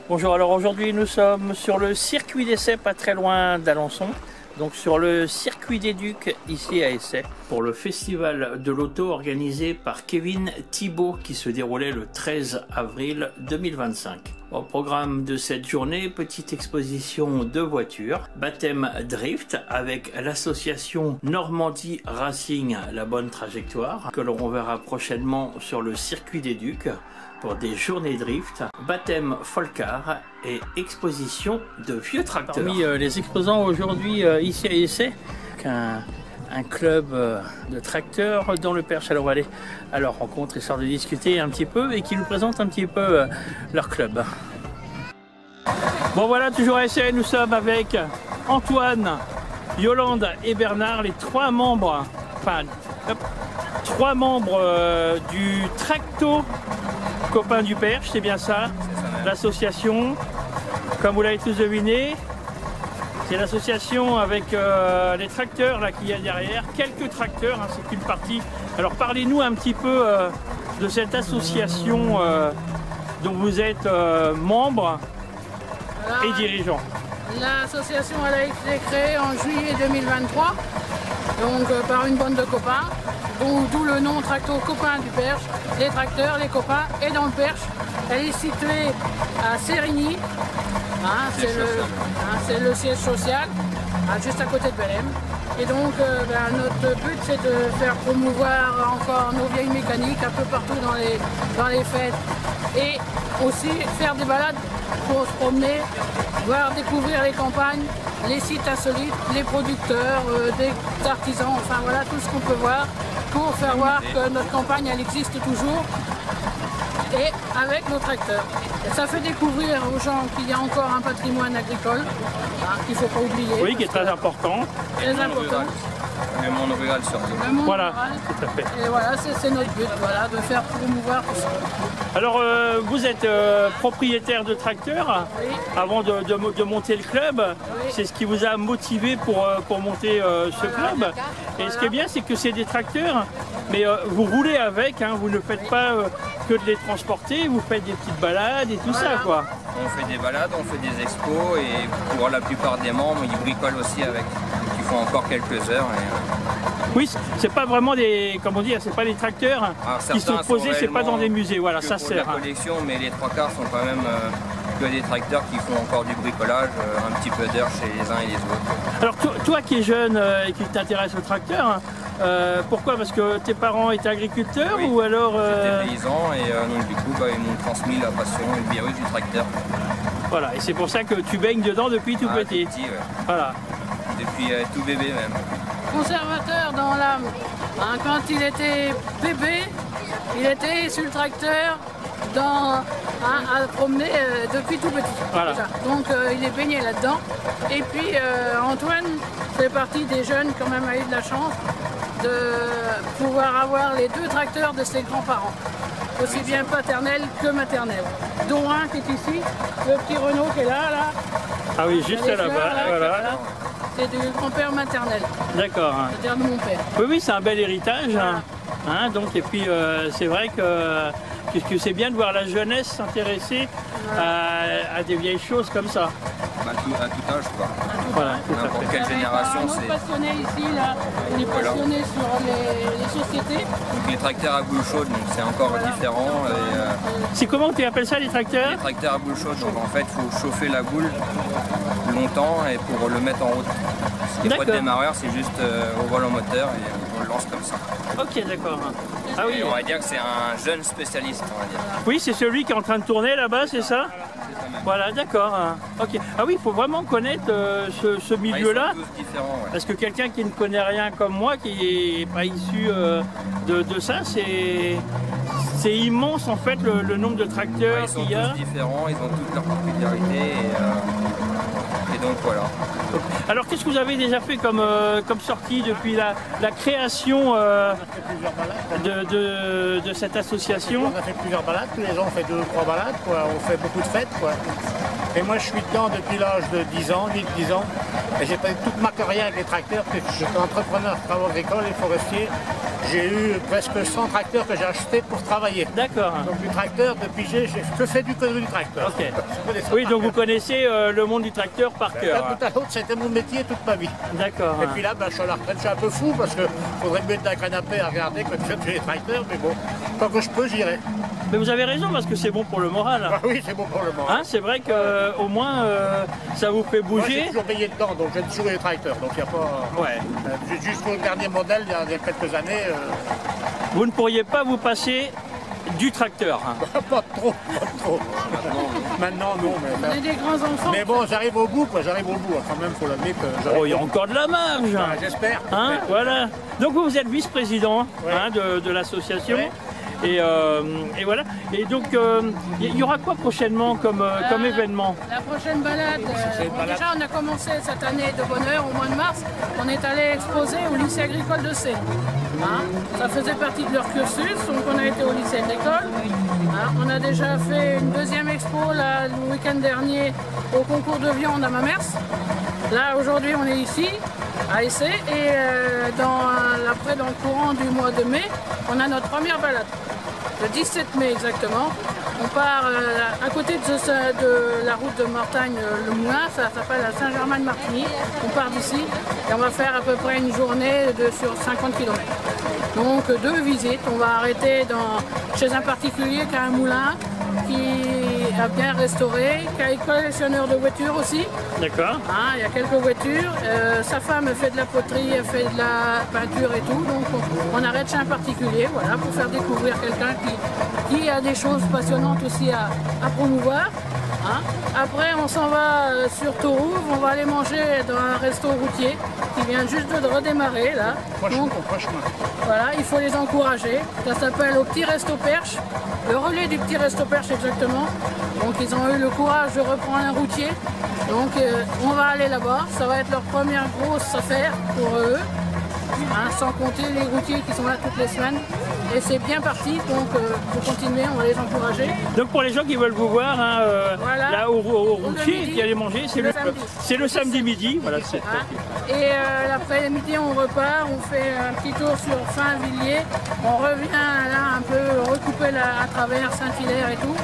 Bonjour, alors aujourd'hui nous sommes sur le circuit d'essai pas très loin d'Alençon, donc sur le circuit des Ducs ici à Essay, pour le festival de l'auto organisé par Kevin Thibault qui se déroulait le 13 avril 2025. Au programme de cette journée, petite exposition de voitures, baptême drift avec l'association Normandie Racing La Bonne Trajectoire, que l'on verra prochainement sur le circuit des Ducs pour des journées drift, baptême folcar et exposition de vieux tracteurs. Parmi les exposants aujourd'hui ici à Essay, un club de tracteurs dans le Perche. Alors on va aller à leur rencontre histoire de discuter un petit peu et qui nous présentent un petit peu leur club. Bon voilà, toujours à Essay, nous sommes avec Antoine, Yolande et Bernard, les trois membres, du Tracto Copains du Perche, c'est bien ça, l'association, comme vous l'avez tous deviné, c'est l'association avec les tracteurs là qu'il y a derrière, quelques tracteurs, hein, c'est une partie. Alors parlez-nous un petit peu de cette association dont vous êtes membre et dirigeant. L'association elle a été créée en juillet 2023, donc par une bande de copains, d'où le nom Tracto Copains du Perche, les tracteurs, les copains et dans le Perche. Elle est située à Sérigny, hein, c'est le siège social, juste à côté de Belém. Et donc notre but c'est de faire promouvoir encore nos vieilles mécaniques un peu partout dans les fêtes et aussi faire des balades pour se promener, voir découvrir les campagnes, les sites insolites, les producteurs, des artisans, enfin voilà tout ce qu'on peut voir pour faire voir que notre campagne elle existe toujours et avec nos tracteurs. Et ça fait découvrir aux gens qu'il y a encore un patrimoine agricole qu'il ne faut pas oublier. Oui, qui est très important. Très important. Le monde rural surtout. Le monde voilà, rural. tout à fait. Et voilà, c'est notre but, voilà, de faire promouvoir tout ça. Alors, vous êtes propriétaire de tracteurs, Oui. avant de monter le club. Oui. C'est ce qui vous a motivé pour monter ce club. Et ce qui est bien, c'est que c'est des tracteurs, mais vous roulez avec, hein, vous ne faites pas que de les transporter, vous faites des petites balades et tout ça, quoi. On fait des balades, on fait des expos et pour la plupart des membres, ils bricolent aussi avec. Ils font encore quelques heures. Oui, c'est pas vraiment des, comment dire, c'est pas des tracteurs qui sont posés, c'est pas dans des musées, voilà, ça sert. La collection, mais les trois quarts sont quand même que des tracteurs qui font encore du bricolage, un petit peu d'heures chez les uns et les autres. Alors toi qui es jeune et qui t'intéresse au tracteur, pourquoi? Parce que tes parents étaient agriculteurs, oui, ou alors... J'étais paysan et donc du coup ils m'ont transmis la passion et le virus du tracteur. Voilà, et c'est pour ça que tu baignes dedans depuis tout petit. Tout petit, ouais. Voilà. Depuis tout bébé même. Conservateur dans l'âme. Hein, quand il était bébé, il était sur le tracteur à promener depuis tout petit. Voilà. Donc il est baigné là-dedans. Et puis Antoine fait partie des jeunes quand même a eu de la chance de pouvoir avoir les deux tracteurs de ses grands-parents. Aussi bien paternel que maternel. Dont un qui est ici, le petit Renault qui est là. Ah oui, juste là-bas, voilà. C'est du grand-père maternel. D'accord. C'est-à-dire de mon père. Oui, oui, c'est un bel héritage. Voilà. Hein, donc, et puis c'est vrai que c'est bien de voir la jeunesse s'intéresser à des vieilles choses comme ça. À tout âge quoi. Voilà, N'importe quelle génération. Un autre passionné ici, là, il est passionné sur les sociétés. Donc les tracteurs à boule chaude, donc c'est encore différent. C'est comment tu appelles ça, les tracteurs? Les tracteurs à boule chaude, donc en fait il faut chauffer la boule longtemps et pour le mettre en route. Ce qui n'est pas de démarreur, c'est juste au volant moteur et on le lance comme ça. Ok, d'accord. Ah oui. Et on va dire que c'est un jeune spécialiste, on va dire. Oui, c'est celui qui est en train de tourner là-bas, c'est ça? Voilà, d'accord. Ok. Ah oui, il faut vraiment connaître ce milieu-là. Ils sont tous différents, ouais. Parce que quelqu'un qui ne connaît rien comme moi, qui n'est pas issu de ça, c'est immense en fait le nombre de tracteurs qu'il y a. Ils sont tous différents, ils ont toutes leurs particularités et donc voilà. Alors qu'est-ce que vous avez déjà fait comme sortie depuis la création de cette association? On a fait plusieurs balades, tous les ans on fait 2 ou 3 balades, quoi. On fait beaucoup de fêtes, quoi. Et moi je suis dedans depuis l'âge de 10 ans, 10 ans. Et j'ai fait toute ma carrière avec les tracteurs, parce que je suis entrepreneur, travaux agricoles et forestier. j'ai eu presque 100 tracteurs que j'ai achetés pour travailler. D'accord. Donc du tracteur, depuis j'ai fait du tracteur. Ok. Oui, donc vous connaissez le monde du tracteur par cœur. Tout à l'autre, c'était mon métier toute ma vie. D'accord. Et puis là, je suis à la retraite, je suis un peu fou parce qu'il faudrait me mettre d'un canapé à regarder que de faire les tracteurs, mais bon, tant que je peux, j'irai. Mais vous avez raison parce que c'est bon pour le moral. Ah oui, c'est bon pour le moral. Hein, c'est vrai qu'au moins ça vous fait Moi, j'ai bouger. toujours payé dedans, donc j'ai toujours eu les tracteurs, donc il n'y a pas... Ouais. Juste le dernier modèle, il y a quelques années... Vous ne pourriez pas vous passer du tracteur. pas trop. Maintenant, non. On est des grands enfants. Mais bon, j'arrive au bout, quoi. J'arrive au bout. Quand même, faut l'admettre. Oh, il y a encore de la marge. J'espère. Hein, voilà. Donc vous êtes vice-président Ouais. hein, de l'association. Ouais. Et voilà. Et donc, il y aura quoi prochainement comme événement? La prochaine balade, une balade. déjà on a commencé cette année de bonne heure, au mois de mars, on est allé exposer au lycée agricole de Sées. Hein, ça faisait partie de leur cursus, donc on a été au lycée agricole. Hein, on a déjà fait une deuxième expo là, le week-end dernier au concours de viande à Mamers. Là aujourd'hui on est ici à Essé et après dans le courant du mois de mai, on a notre première balade. Le 17 mai exactement. On part à côté de la route de Mortagne, le Moulin, ça s'appelle à Saint-Germain-de-Martigny. On part d'ici et on va faire à peu près une journée sur 50 km. Donc 2 visites, on va arrêter chez un particulier qui a un moulin, qui a bien restauré, qui est collectionneur de voitures aussi. D'accord. Hein, il y a quelques voitures. Sa femme fait de la poterie, elle fait de la peinture et tout. Donc on arrête chez un particulier, voilà, pour faire découvrir quelqu'un qui a des choses passionnantes aussi à promouvoir. Hein. Après, on s'en va sur Tourouve, on va aller manger dans un resto routier qui vient juste de redémarrer là. Donc, voilà, il faut les encourager. Ça s'appelle au Petit Resto Perche, le relais du Petit Resto Perche exactement. Donc ils ont eu le courage de reprendre un routier. Donc on va aller là-bas, ça va être leur première grosse affaire pour eux. Hein, sans compter les routiers qui sont là toutes les semaines. Et c'est bien parti, donc pour continuer, on va les encourager. Donc pour les gens qui veulent vous voir, hein, Voilà. là au routier midi, qui allait manger, c'est le samedi midi. Voilà, c'est Hein. Et l'après-midi, on repart, on fait un petit tour sur Fin-Villiers. On revient là un peu recouper à travers Saint-Hilaire et tout.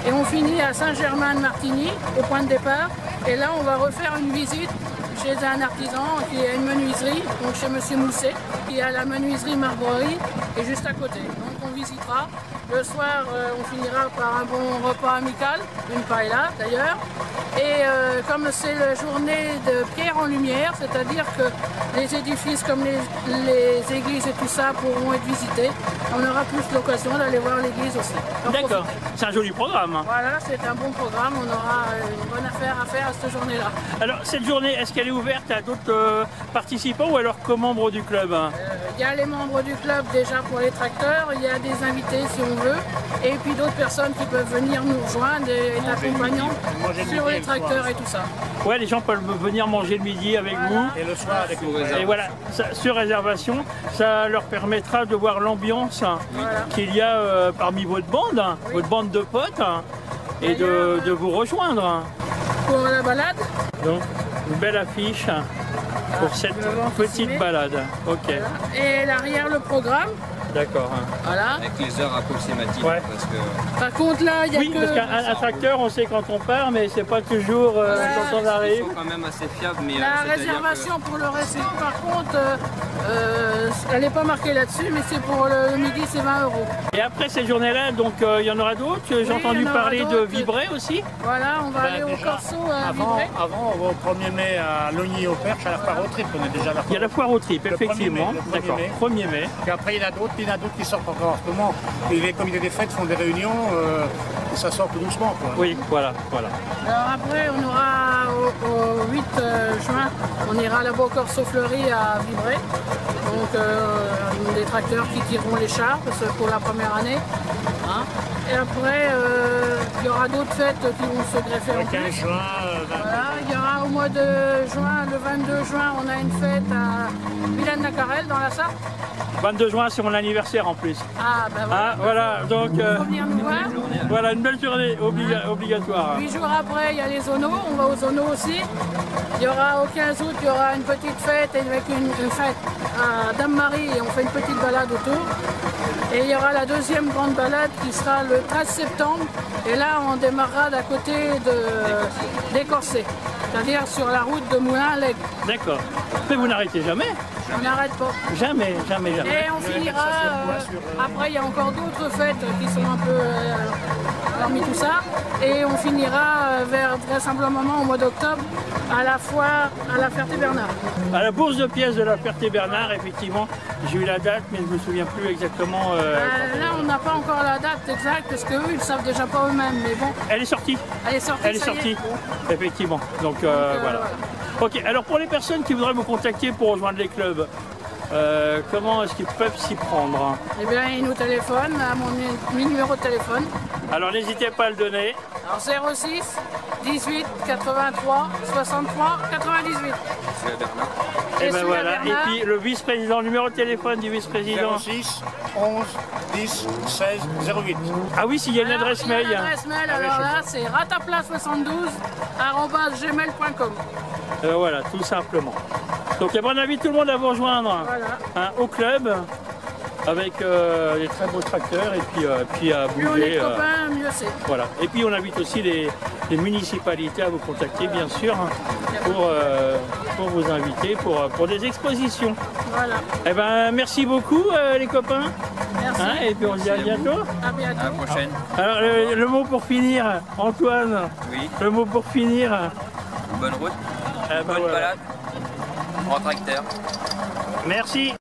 Et on finit à Saint-Germain-de-Martigny, au point de départ. Et là, on va refaire une visite chez un artisan qui a une menuiserie, donc chez Monsieur Mousset, qui a la menuiserie Marbrerie, et juste à côté. Donc on visitera. Le soir, on finira par un bon repas amical, une paella d'ailleurs. Et comme c'est la journée de pierre en lumière, c'est-à-dire que les édifices comme les églises et tout ça pourront être visités, on aura plus l'occasion d'aller voir l'église aussi. D'accord, c'est un joli programme. Voilà, c'est un bon programme, on aura une bonne affaire à faire à cette journée-là. Alors cette journée, est-ce qu'elle est ouverte à d'autres participants ou alors qu'aux membres du club? Il y a les membres du club déjà pour les tracteurs, il y a des invités si on veut, et puis d'autres personnes qui peuvent venir nous rejoindre et être accompagnants sur les tracteurs et tout ça. Ouais, les gens peuvent venir manger le midi avec vous. Et le soir avec vous. Et voilà, sur réservation, ça leur permettra de voir l'ambiance qu'il y a parmi votre bande de potes, et de vous rejoindre. Pour la balade, Donc, une belle affiche pour cette petite balade. Ok, et l'arrière le programme, d'accord. voilà. Avec les heures approximatives. Ouais. Parce que Par contre là, il y a Oui, que... parce qu'un tracteur, on sait quand on part, mais c'est pas toujours quand on ils arrive. sont quand même assez fiables. Mais La c'est-à-dire réservation pour le resto, par contre, elle n'est pas marquée là-dessus, mais c'est pour le midi, c'est 20 €. Et après ces journées-là, donc il y en aura d'autres. J'ai entendu il y en aura parler de d'autres. Vibray aussi. Voilà, on va aller au déjà, Corso à avant, Vibray. on va au 1er mai à Logny au Perche, à la foire au trip. On est déjà là. Il y a la foire au trip, Le 1er effectivement. mai, le 1er D'accord, mai. 1er mai. Puis après, il y en a d'autres qui sortent encore en ce moment. Et les comités des fêtes font des réunions et ça sort tout doucement, quoi. Oui, voilà. Alors après, on aura au 8 juin, on ira là-bas au Corso Fleury à Vibray. Donc des tracteurs qui tireront les chars parce que pour la première année. Hein. Et après, il y aura d'autres fêtes qui vont se greffer Le en 15 plus. juin, Voilà, il y aura au mois de juin, le 22 juin, on a une fête à Vilaine-la-Carrelle dans la Sarthe. 22 juin, c'est mon anniversaire en plus. Ah, ben voilà. Ah, voilà, donc Faut venir nous voir. voilà, une belle journée obligatoire. 8 jours après, il y a les zonos, on va aux zonos aussi. Il y aura au 15 août, il y aura une petite fête avec une fête à Dame-Marie et on fait une petite balade autour. Et il y aura la deuxième grande balade qui sera le 13 septembre. Et là, on démarrera d'à côté des Corsets, c'est-à-dire sur la route de Moulins à l'Aigle. D'accord. Mais vous n'arrêtez jamais? On n'arrête pas. Jamais, jamais, jamais. Et on finira, après il y a encore d'autres fêtes qui sont un peu parmi tout ça. Et on finira vers vraisemblablement au mois d'octobre à la foire à la Ferté-Bernard. À la bourse de pièces de la Ferté-Bernard, effectivement, j'ai eu la date, mais je ne me souviens plus exactement. Là, on n'a pas encore la date exacte parce qu'eux, ils ne savent déjà pas eux-mêmes. Mais bon, Elle est sortie. elle est sortie. Elle est ça y sortie, effectivement. Donc voilà. Ok, alors pour les personnes qui voudraient vous contacter pour rejoindre les clubs, comment est-ce qu'ils peuvent s'y prendre? Eh bien, ils nous téléphonent à mon numéro de téléphone. Alors n'hésitez pas à le donner. Alors 06 18 83 63 98. C'est la Bernard. Et ben celui-là, voilà. Et Bernard. puis le vice-président, le numéro de téléphone du vice-président. 06 11 10 16 08. Ah oui, s'il y a une Alors, adresse il y a mail. l'adresse mail, alors là, c'est ratapla72@gmail.com. Voilà, tout simplement. Donc à mon avis, tout le monde à vous rejoindre Voilà. au club avec des très beaux tracteurs et puis à Plus on bouger. est copains, mieux c'est. Voilà. Et puis on invite aussi les municipalités à vous contacter, bien sûr, pour vous inviter pour des expositions. Voilà. Eh ben, merci beaucoup les copains. Merci. Et puis on se dit à bientôt. À À la bientôt. prochaine. Alors le mot pour finir, Antoine, Oui, le mot pour finir. bonne route, Eh ben, bonne voilà. balade, en tracteur. Merci.